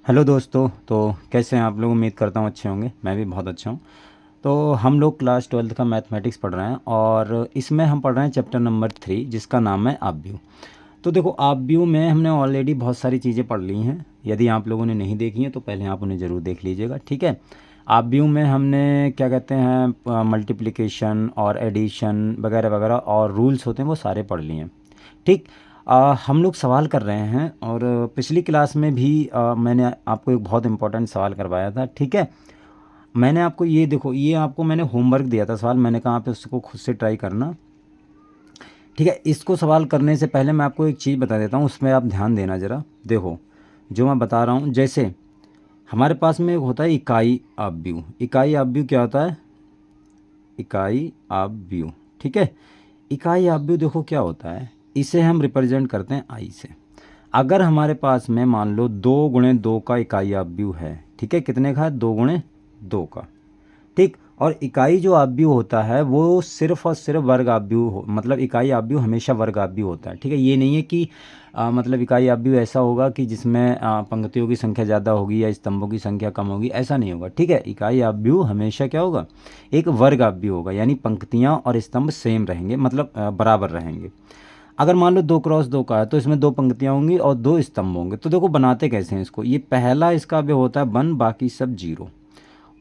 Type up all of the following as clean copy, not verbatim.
Hello दोस्तों। तो कैसे हैं आप लोग? उम्मीद करता हूँ अच्छे होंगे। मैं भी बहुत अच्छा हूँ। तो हम लोग क्लास 12th का मैथमेटिक्स पढ़ रहे हैं और इसमें हम पढ़ रहे हैं चैप्टर नंबर 3 जिसका नाम है आप व्यू। तो देखो, आप व्यू में हमने ऑलरेडी बहुत सारी चीज़ें पढ़ ली हैं। यदि आप लोगों ने नहीं देखी हैं तो पहले आप उन्हें ज़रूर देख लीजिएगा, ठीक है। आप व्यू में हमने क्या कहते हैं, मल्टीप्लिकेशन और एडिशन वगैरह वगैरह और रूल्स होते हैं वो सारे पढ़ लिए हैं, ठीक। हम लोग सवाल कर रहे हैं और पिछली क्लास में भी मैंने आपको एक बहुत इंपॉर्टेंट सवाल करवाया था, ठीक है। मैंने आपको ये देखो, ये आपको मैंने होमवर्क दिया था सवाल, मैंने कहा आप उसको खुद से ट्राई करना, ठीक है। इसको सवाल करने से पहले मैं आपको एक चीज़ बता देता हूँ, उसमें आप ध्यान देना ज़रा। देखो, जो मैं बता रहा हूँ, जैसे हमारे पास में एक होता है इकाई आव्यूह। इकाई आव्यूह क्या होता है? इकाई आव्यूह, ठीक है। इकाई आव्यूह देखो क्या होता है, इसे हम रिप्रेजेंट करते हैं आई से। अगर हमारे पास में मान लो 2 गुणे 2 का इकाई आव्यूह है, ठीक है। कितने का है? 2 गुणे 2 का, ठीक। और इकाई जो आव्यूह होता है वो सिर्फ और सिर्फ वर्ग आव्यूह मतलब इकाई आव्यूह हमेशा वर्ग आव्यूह होता है, ठीक है। ये नहीं है कि मतलब इकाई आव्यूह ऐसा होगा कि जिसमें पंक्तियों की संख्या ज़्यादा होगी या स्तंभों की संख्या कम होगी, ऐसा नहीं होगा, ठीक है। इकाई आव्यूह हमेशा क्या होगा? एक वर्ग आव्यूह होगा, यानी पंक्तियाँ और स्तंभ सेम रहेंगे, मतलब बराबर रहेंगे। अगर मान लो 2 क्रॉस 2 का है तो इसमें 2 पंक्तियाँ होंगी और 2 स्तंभ होंगे। तो देखो बनाते कैसे हैं इसको, ये पहला इसका अवयव होता है 1, बाकी सब 0।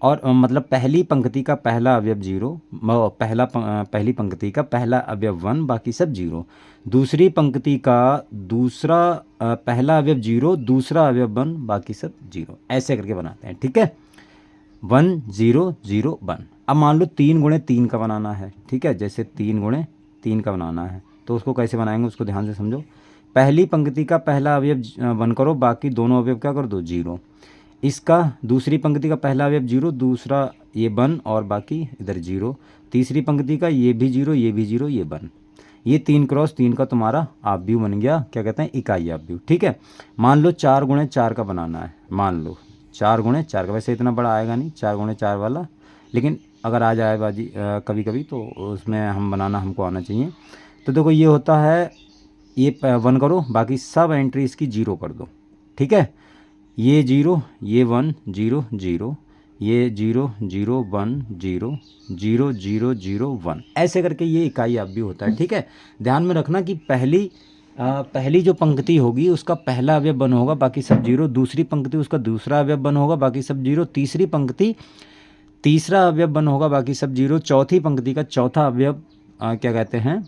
और मतलब पहली पंक्ति का पहला अवयव 0, पहली पंक्ति का पहला अवयव 1, बाकी सब 0। दूसरी पंक्ति का दूसरा पहला अवयव 0, दूसरा अवयव 1, बाकी सब 0। ऐसे करके बनाते हैं, ठीक है। 1 0 0 1। अब मान लो 3 गुणे 3 का बनाना है, ठीक है। जैसे 3 गुणे 3 का बनाना है तो उसको कैसे बनाएंगे, उसको ध्यान से समझो। पहली पंक्ति का पहला अवयव 1 करो, बाकी दोनों अवयव क्या कर दो? 0। इसका दूसरी पंक्ति का पहला अवयव 0, दूसरा ये 1 और बाकी इधर 0। तीसरी पंक्ति का ये भी 0, ये भी 0, ये 1। ये 3 क्रॉस 3 का तुम्हारा आव्यूह बन गया, क्या कहते हैं? इकाई आव्यूह, ठीक है। मान लो 4 गुणे 4 का बनाना है, मान लो 4 गुणे 4 का। वैसे इतना बड़ा आएगा नहीं 4 गुणे 4 वाला, लेकिन अगर आ जाए बाजी कभी कभी तो उसमें हम बनाना हमको आना चाहिए। तो देखो ये होता है, ये 1 करो, बाकी सब एंट्री इसकी 0 कर दो, ठीक है। ये 0, ये 1 0 0, ये 0 0 1 0 0 0 0 1, ऐसे करके ये इकाई आव्यूह होता है, ठीक है। ध्यान में रखना कि पहली जो पंक्ति होगी उसका पहला अवयव 1 होगा, बाकी सब 0। दूसरी पंक्ति उसका दूसरा अवयव 1 होगा, बाकी सब 0। तीसरी पंक्ति तीसरा अवयव 1 होगा, बाकी सब 0। चौथी पंक्ति का चौथा अवयव क्या कहते हैं?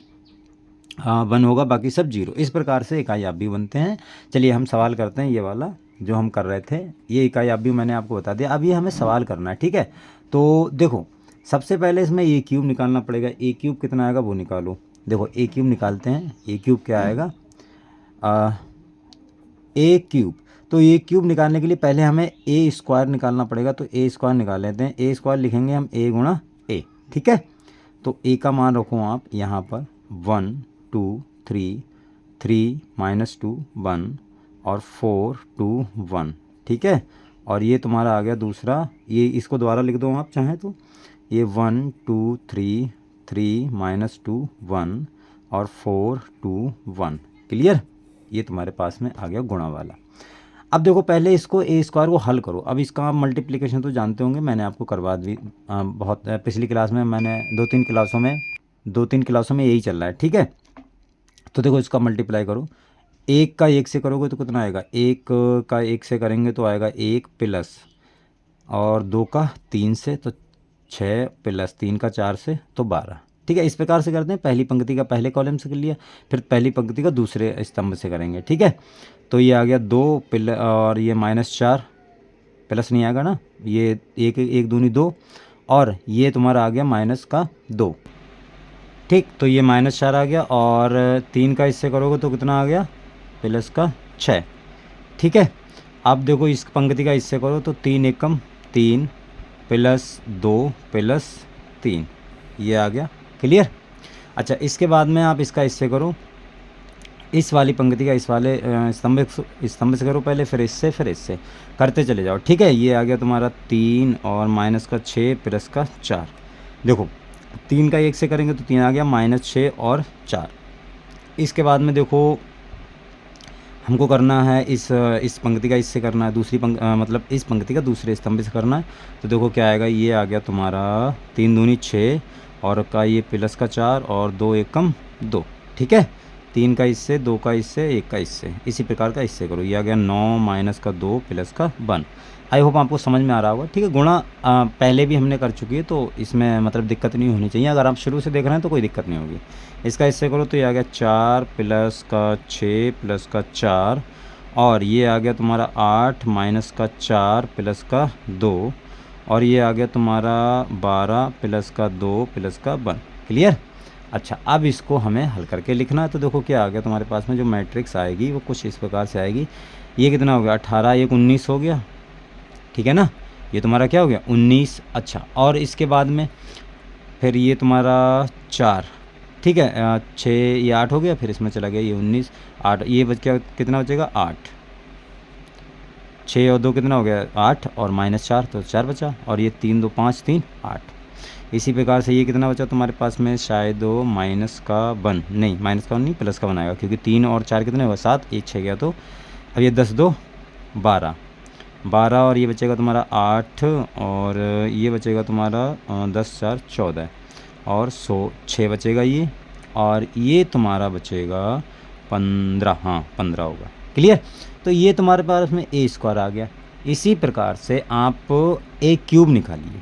1 होगा, बाकी सब 0। इस प्रकार से इकाई आव्यूह बनते हैं। चलिए हम सवाल करते हैं, ये वाला जो हम कर रहे थे, ये इकाई आव्यूह मैंने आपको बता दिया। अब ये हमें सवाल करना है, ठीक है। तो देखो, सबसे पहले इसमें ए क्यूब निकालना पड़ेगा। ए क्यूब कितना आएगा वो निकालो। देखो ए क्यूब निकालते हैं। ए क्यूब क्या आएगा? ए क्यूब। तो ए क्यूब निकालने के लिए पहले हमें ए स्क्वायर निकालना पड़ेगा। तो ए स्क्वायर निकाल लेते हैं। ए स्क्वायर लिखेंगे हम ए गुणा ए, ठीक है। तो ए का मान रखो आप यहाँ पर 1 2 3, 3 -2 1 और 4 2 1, ठीक है। और ये तुम्हारा आ गया दूसरा, ये इसको दोबारा लिख दो आप चाहें तो। ये 1 2 3 3 -2 1 और 4 2 1, क्लियर। ये तुम्हारे पास में आ गया गुणा वाला। अब देखो पहले इसको ए स्क्वायर को हल करो। अब इसका आप मल्टीप्लिकेशन तो जानते होंगे, मैंने आपको करवा दी बहुत पिछली क्लास में। मैंने 2-3 क्लासों में यही चल रहा है, ठीक है। तो देखो इसका मल्टीप्लाई करो। 1 का 1 से करोगे तो कितना आएगा? 1 का 1 से करेंगे तो आएगा 1 प्लस, और 2 का 3 से तो 6 प्लस 3 का 4 से तो 12, ठीक है। इस प्रकार से करते हैं। पहली पंक्ति का पहले कॉलम से कर लिया, फिर पहली पंक्ति का दूसरे स्तंभ से करेंगे, ठीक है। तो ये आ गया 2 प्लस, और ये -4 प्लस नहीं आएगा ना, ये 1 1 दूनी 2, और ये तुम्हारा आ गया -2, ठीक। तो ये -4 आ गया, और 3 का इससे करोगे तो कितना आ गया? +6, ठीक है। अब देखो इस पंक्ति का इससे करो तो 3 एकम 3 +2 +3, ये आ गया, क्लियर। अच्छा, इसके बाद में आप इसका इससे करो, इस वाली पंक्ति का इस वाले स्तंभ से करो पहले, फिर इससे करते चले जाओ, ठीक है। ये आ गया तुम्हारा 3 और -6 +4। देखो 3 का 1 से करेंगे तो 3 आ गया, -6 और 4। इसके बाद में देखो हमको करना है इस पंक्ति का इससे करना है, मतलब इस पंक्ति का दूसरे स्तंभ से करना है। तो देखो क्या आएगा, ये आ गया तुम्हारा 3 दूनी 6 और का ये प्लस का 4 और 2 एकम 2, ठीक है। 3 का इससे, 2 का इससे, 1 का इससे, इसी प्रकार का इससे करो। ये आ गया 9 माइनस का 2 प्लस का 1। आई होप आपको समझ में आ रहा होगा, ठीक है। गुणा पहले भी हमने कर चुकी है तो इसमें मतलब दिक्कत नहीं होनी चाहिए। अगर आप शुरू से देख रहे हैं तो कोई दिक्कत नहीं होगी। इसका इससे करो तो ये आ गया 4 प्लस का 6 प्लस का 4 और ये आ गया तुम्हारा 8 माइनस का 4 प्लस का 2 और ये आ गया तुम्हारा 12 प्लस का 2 प्लस का 1। क्लियर। अच्छा, अब इसको हमें हल करके लिखना है। तो देखो क्या आ गया तुम्हारे पास में जो मैट्रिक्स आएगी वो कुछ इस प्रकार से आएगी। ये कितना हो गया, 18 1 19 हो गया, ठीक है ना। ये तुम्हारा क्या हो गया 19। अच्छा, और इसके बाद में फिर ये तुम्हारा 4, ठीक है, 6 ये 8 हो गया, फिर इसमें चला गया ये 19 8, ये बच गया कितना बचेगा 8, 6 और 2 कितना हो गया 8 और माइनस 4 तो 4 बचा, और ये 3 2 5 3 8। इसी प्रकार से ये कितना बचा तुम्हारे पास में, शायद वो माइनस का 1 नहीं, माइनस का 1 नहीं प्लस का 1 आएगा, क्योंकि 3 और 4 कितने होगा 7, 1 6 गया तो अब ये 10 2 12 12 और ये बचेगा तुम्हारा 8 और ये बचेगा तुम्हारा 10 4 14 और 6 बचेगा ये, और ये तुम्हारा बचेगा 15, हाँ 15 होगा। क्लियर। तो ये तुम्हारे पास में ए स्क्वायर आ गया। इसी प्रकार से आप ए क्यूब निकालिए।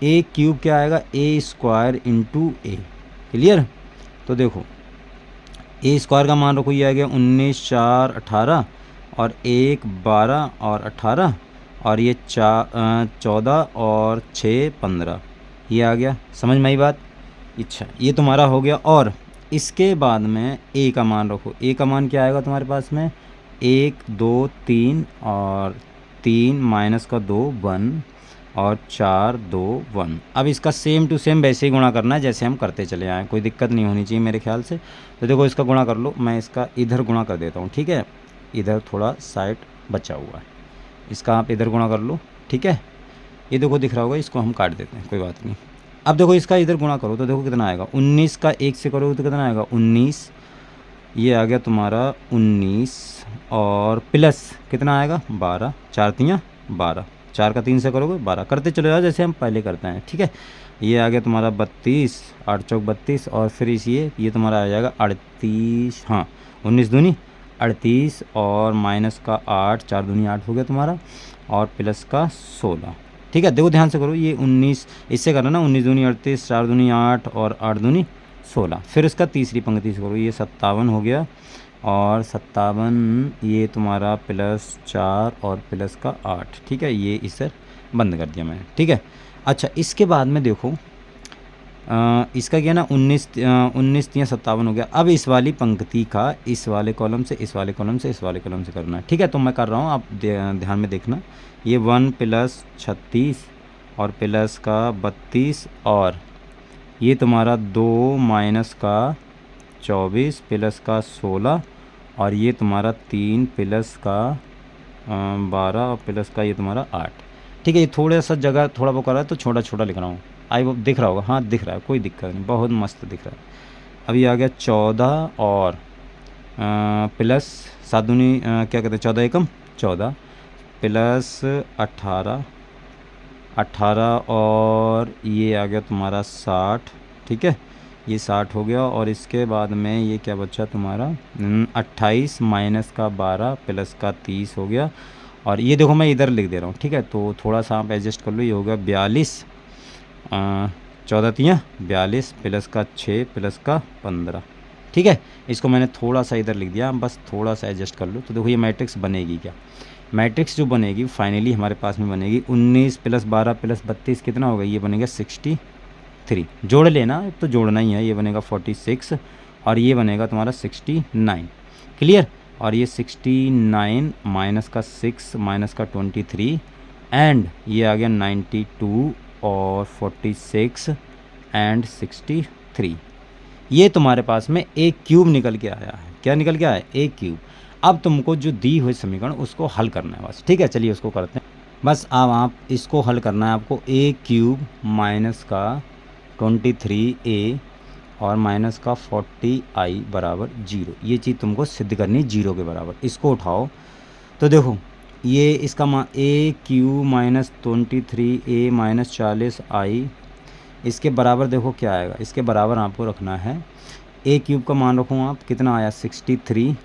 ए क्यूब क्या आएगा, ए स्क्वायर इंटू ए। क्लियर। तो देखो ए स्क्वायर का मान रखो, ये आ गया 19 4 18 और 1 12 और 18 और ये 14 और 6 15, ये आ गया। समझ में आई बात। अच्छा, ये तुम्हारा हो गया। और इसके बाद में ए का मान रखो। ए का मान क्या आएगा तुम्हारे पास में, 1 2 3 और 3 माइनस का 2 1 और 4 2 1। अब इसका सेम टू सेम वैसे ही गुणा करना है जैसे हम करते चले आए, कोई दिक्कत नहीं होनी चाहिए मेरे ख्याल से। तो देखो इसका गुणा कर लो, मैं इसका इधर गुणा कर देता हूँ, ठीक है। इधर थोड़ा साइड बचा हुआ है, इसका आप इधर गुणा कर लो, ठीक है। ये देखो दिख रहा होगा, इसको हम काट देते हैं, कोई बात नहीं। अब देखो इसका इधर गुणा करो तो देखो कितना आएगा, 19 का 1 से करोगे तो कितना आएगा 19, ये आ गया तुम्हारा 19 और प्लस कितना आएगा 12, 4 3 12, 4 का 3 से करोगे 12, करते चले जाओ जैसे हम पहले करते हैं, ठीक है। ये आ गया तुम्हारा 32, 8 चौक 32 और फिर ये तुम्हारा आ जाएगा 38, हाँ 19 दूनी 38 और माइनस का 8, 4 दूनी 8 हो गया तुम्हारा और प्लस का 16, ठीक है। देखो ध्यान से करो, ये 19 इससे करना ना, 19 दूनी 38, 4 दूनी 8 और 8 दूनी 16। फिर इसका तीसरी पंक्ति से करो, ये 57 हो गया और 57 ये तुम्हारा प्लस 4 और प्लस का 8, ठीक है। ये इसे बंद कर दिया मैंने, ठीक है। अच्छा, इसके बाद में देखो इसका क्या ना 19 19 3 57 हो गया। अब इस वाली पंक्ति का इस वाले कॉलम से इस वाले कॉलम से इस वाले कॉलम से करना है, ठीक है। तो मैं कर रहा हूँ, आप ध्यान में देखना। ये 1 प्लस 36 और प्लस का 32 और ये तुम्हारा 2 माइनस का 24 प्लस का 16 और ये तुम्हारा 3 प्लस का 12 और प्लस का ये तुम्हारा 8, ठीक है। ये थोड़ा सा जगह थोड़ा वो कर रहा है तो छोटा छोटा लिख रहा हूँ, आई वो दिख रहा होगा, हाँ दिख रहा है, कोई दिक्कत नहीं, बहुत मस्त दिख रहा है। अब ये आ गया 14 और प्लस 7 दूनी क्या कहते हैं 14 एकम 14 प्लस 18 और ये आ गया तुम्हारा 60, ठीक है। ये 60 हो गया और इसके बाद में ये क्या बचा तुम्हारा 28 माइनस का 12 प्लस का 30 हो गया। और ये देखो मैं इधर लिख दे रहा हूँ, ठीक है। तो थोड़ा सा आप एडजस्ट कर लो, ये हो गया 42 14 3 42 प्लस का 6 प्लस का 15, ठीक है। इसको मैंने थोड़ा सा इधर लिख दिया, बस थोड़ा सा एडजस्ट कर लो। तो देखो ये मैट्रिक्स बनेगी क्या, मैट्रिक्स जो बनेगी फाइनली हमारे पास में बनेगी 19 प्लस 12 प्लस 32 कितना होगा, ये बनेगा 63, जोड़ लेना तो जोड़ना ही है, ये बनेगा 46 और ये बनेगा तुम्हारा 69। क्लियर। और ये 69 माइनस का 6 माइनस का 23 एंड ये आ गया 92 और 46 एंड 63। ये तुम्हारे पास में ए क्यूब निकल के आया है। क्या निकल के आया है, ए क्यूब। अब तुमको जो दी हुई समीकरण उसको हल करना है बस, ठीक है। चलिए उसको करते हैं बस। अब आप इसको हल करना है आपको, ए क्यूब माइनस का 23a और माइनस का 40i बराबर 0। ये चीज़ तुमको सिद्ध करनी 0 के बराबर। इसको उठाओ तो देखो ये इसका मान ए क्यू माइनस 23 ए माइनस 40i, इसके बराबर देखो क्या आएगा। इसके बराबर आपको रखना है ए क्यूब का मान रखो आप, कितना आया 63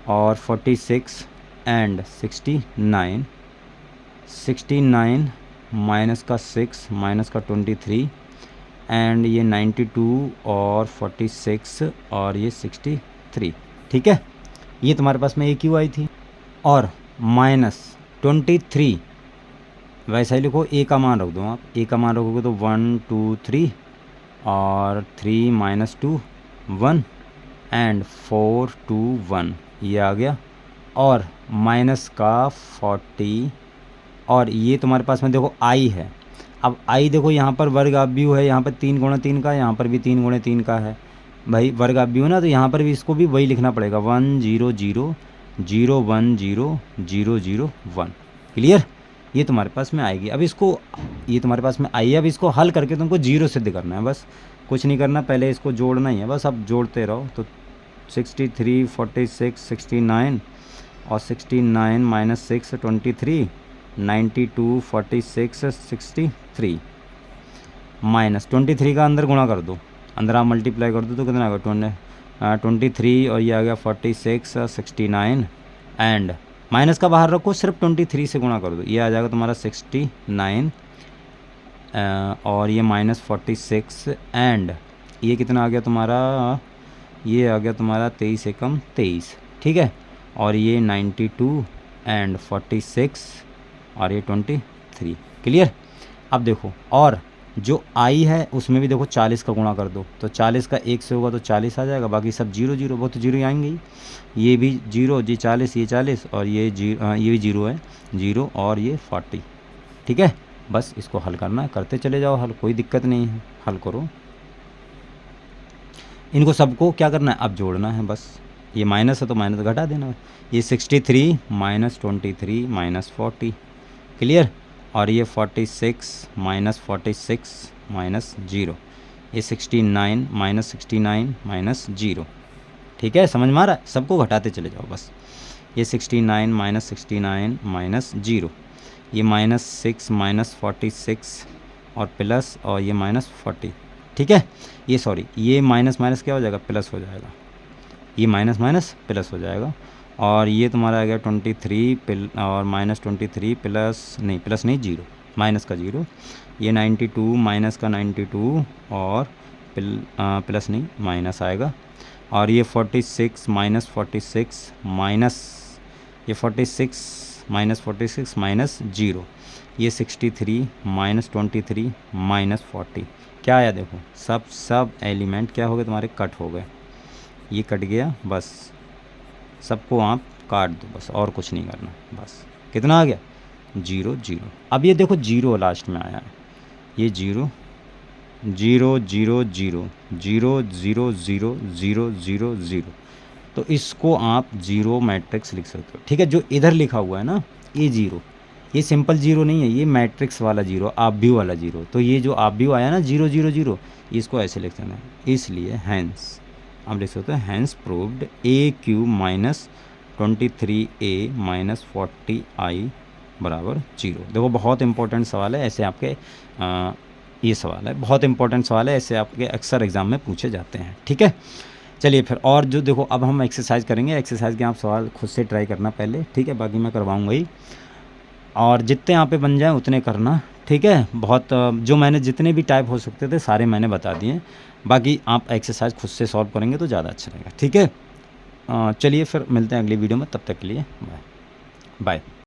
और 46 एंड 69 माइनस का 6 माइनस का 23 एंड ये 92 और 46 और ये 63। ठीक है, ये तुम्हारे पास में ए क्यू आई थी। और माइनस 23 वैसा ही लिखो, ए का मान रख दो आप। ए का मान रखोगे तो 1 2 3 और 3 माइनस 2 1 एंड 4 2 1 ये आ गया। और माइनस का 40 और ये तुम्हारे पास में देखो आई है। अब आई देखो यहाँ पर वर्ग अवयव है, यहाँ पर 3 गुणा 3 का, यहाँ पर भी 3 गुणा 3 का है भाई वर्ग अवयव ना, तो यहाँ पर भी इसको भी वही लिखना पड़ेगा 1 0 0 0 1 0 0 0 1। क्लियर, ये तुम्हारे पास में आएगी। अब इसको ये तुम्हारे पास में आई है, अब इसको हल करके तुमको 0 सिद्ध करना है, बस कुछ नहीं करना, पहले इसको जोड़ना ही है बस। अब जोड़ते रहो तो 63 46 69 और 69 माइनस 6 23 92 46 63 माइनस 23 का अंदर गुणा कर दो, अंदर आप मल्टीप्लाई कर दो तो कितना आएगा 23 और ये आ गया 46 69 एंड माइनस का बाहर रखो, सिर्फ 23 से गुणा कर दो, ये आ जाएगा तुम्हारा 69 और ये माइनस 46 एंड ये कितना आ गया तुम्हारा, ये आ गया तुम्हारा 23 एकम 23। ठीक है, और ये 92 एंड 46 और ये 23। क्लियर, अब देखो और जो आई है उसमें भी देखो 40 का गुणा कर दो, तो 40 का 1 से होगा तो 40 आ जाएगा, बाकी सब 0 0 वो तो 0 आएंगे ही। ये भी 0 जी 40 ये 40 और ये भी 0 है 0 और ये 40। ठीक है, बस इसको हल करना है, करते चले जाओ हल, कोई दिक्कत नहीं है, हल करो। इनको सबको क्या करना है, अब जोड़ना है बस। ये माइनस है तो माइनस घटा देना है। ये 63 माइनस 23 माइनस 40। क्लियर, और ये 46 माइनस 46 माइनस 0, ये 69 माइनस 69 माइनस 0। ठीक है, समझ में आ रहा है, सबको घटाते चले जाओ बस। ये 69 माइनस 69 माइनस 0, ये माइनस 6 माइनस 46 और प्लस और ये माइनस 40। ठीक है, ये सॉरी ये माइनस माइनस क्या हो जाएगा, प्लस हो जाएगा, ये माइनस माइनस प्लस हो जाएगा। और ये तुम्हारा आ गया 23 और माइनस 23 प्लस नहीं 0 माइनस का 0, ये 92 माइनस का 92 और प्लस नहीं माइनस आएगा। और ये 46 माइनस 46 माइनस ये 46 माइनस 46 माइनस 0, ये 63 माइनस 23 माइनस 40। क्या आया देखो, सब एलिमेंट क्या हो गए तुम्हारे, कट हो गए, ये कट गया, बस सबको आप काट दो बस, और कुछ नहीं करना बस। कितना आ गया 0 0। अब ये देखो 0 लास्ट में आया है, ये 0 0 0 0 0 0 0 0 0 0, तो इसको आप 0 मैट्रिक्स लिख सकते हो। ठीक है, जो इधर लिखा हुआ है ना ये 0, ये सिंपल 0 नहीं है, ये मैट्रिक्स वाला 0, आव्यूह वाला 0। तो ये जो आव्यूह आया ना 0 0 0, इसको ऐसे लिख देना है। इसलिए हैंस हम लिख सकते हैं hence proved A Q minus 23a minus 40i बराबर 0। देखो बहुत इंपॉर्टेंट सवाल है, ऐसे आपके ये सवाल है, बहुत इंपॉर्टेंट सवाल है, ऐसे आपके अक्सर एग्ज़ाम में पूछे जाते हैं। ठीक है, चलिए फिर और जो देखो अब हम एक्सरसाइज करेंगे, एक्सरसाइज के आप सवाल खुद से ट्राई करना पहले। ठीक है, बाकी मैं करवाऊँगा ही, और जितने यहाँ पे बन जाएँ उतने करना। ठीक है, बहुत जो मैंने जितने भी टाइप हो सकते थे सारे मैंने बता दिए, बाकी आप एक्सरसाइज खुद से सॉल्व करेंगे तो ज़्यादा अच्छा रहेगा। ठीक है, चलिए फिर मिलते हैं अगली वीडियो में, तब तक के लिए बाय बाय।